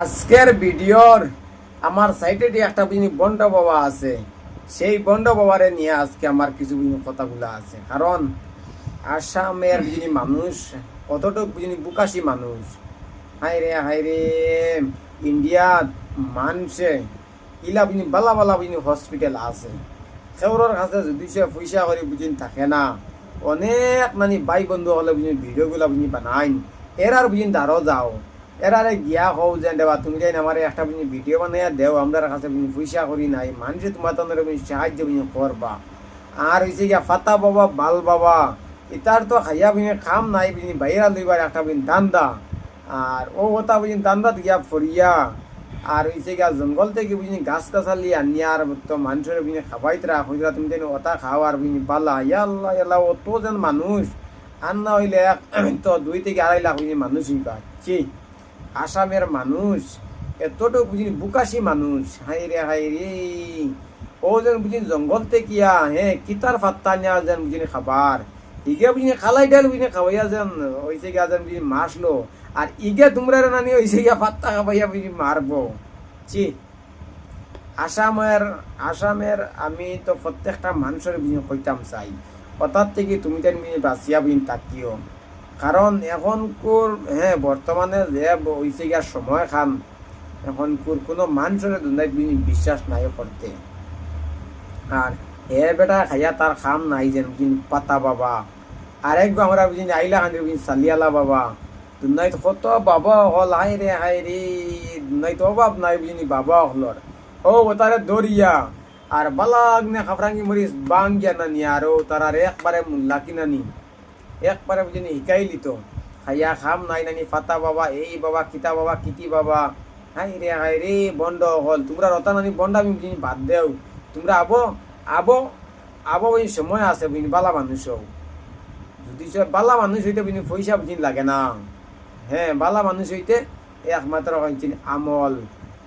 আজকের ভিডিওর আমার সাইটে একটা বুঝি বন্ড বাবা আছে, সেই বন্ড বাবারে নিয়ে আজকে আমার কিছু কথাগুলো আছে। কারণ আসামের যিনি মানুষ কতটুকু বুঝিনি বুকাশি মানুষ। হাইরে ইন্ডিয়াত মানুষে ইলা বুঝি বালা বালা বুঝি হসপিটাল আছে, সেওর কাছে যদি সে পয়সা করে বুঝিন থাকে না, অনেক মানে ভাই বন্ধু হলে বুঝি ভিডিওগুলো বুঝি বানাইন, এর আর বুঝিন দাঁড়ো যাও এরারে গিয়া হও যে দেবা তুমি যাই আমার একটা বুঝি ভিডিও বানাইয়া দেও, আমরা কাছে বুঝি পয়সা করি নাই, মানুষে তোমার তোমাদের বুঝি সাহায্য বুঝি করবা। আর হয়েছে গিয়া ফাতা বাবা বাল বাবা এটার তো খাইয়া বুঝি খাম নাই বুঝি বাইরা লইবার একটা বুঝি দান্দা। আর ও কথা বুঝি দান্দাত গিয়া ফরিয়া আর হয়েছে গিয়া জঙ্গল থেকে বুঝি গাছ গাছালি আনিয়া আর তো মানুষের বুঝি খাবাইতরা হইরা তুমি যেন ওটা খাও আর বুঝি বালা ইয়াল্লা ইয়াল্লা অত যেন মানুষ আর না হইলে তো 2 থেকে 2.5 লাখ বুঝি মানুষ হইবা। আসামের মানুষ এতটুকু বুঝি বুকাশি মানুষ। হাইরে ও যেন বুঝি জঙ্গল থেকে কিতার ফাত্তা নেওয়া যেন বুঝি খাবার ইগে বুঝি খালাই ডাল বুঝি খাওয়াইয়া যেন হয়েছে গিয়া যেন বুঝি মারলো, আর ইগে তোমরা নানি হয়েছে গিয়া ফাত্তা খাবাইয়া বুঝি মারবো। আসামের আমি তো প্রত্যেকটা মানুষের বুঝি কইতাম চাই, কথার থেকে তুমি তাই বাঁচিয়া বুঝি তাকিও। কারণ এখনকুর বর্তমানে যে হয়েছে গিয়া সময় খান, এখনকুর কোনো মানুষের দুনিয়ায় বিশ্বাস নাই করতে। আর বেটা খাইয়া তার খাম নাই যেন বুঝিন পাতা বাবা, আরেক আমরা বুঝিন আইলা খান বুঝিন সালিয়ালা বাবা, দুনিয়ায় কত বাবা হল। হাইরে দুনিয়ায় তো অভাব নাই বুঝিনি বাবা হলর। ও তারে দরিয়া আর বালাগ নে খাফরাঙ্গি মরিস বাং গিয়া নানি, আর ও তার একবারে মুল্লাকি নানি একবারে বুঝিনি শিকাইলি তো খাইয়া খাম নাই নানি ফাতা বাবা এই বাবা কিতা বাবা কিতি বাবা। হাইরে বন্ড হল তোমরা রতা নানি বন্ড আমি বুঝিনি বাদ দেও, তোমরা আবো আবো আবো ওই সময় আছে বুঝিনি বালা মানুষ যদি বালা মানুষ হইতে বুঝিনি পয়সা বুঝিনি লাগে না। বালা মানুষ হইতে একমাত্র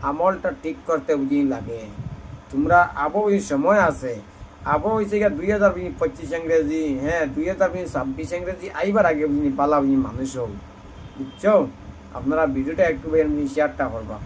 আমলটা ঠিক করতে বুঝিনি লাগে। তোমরা আবো ওই সময় আছে, আবো হয়েছে গিয়া 2025 ইংরেজি 2026 ইংরেজি আইবার আগে বুঝিনি পালা বুঝি মানুষ হোক। বুঝছো? আপনারা ভিডিওটা একটু শেয়ারটা করবা।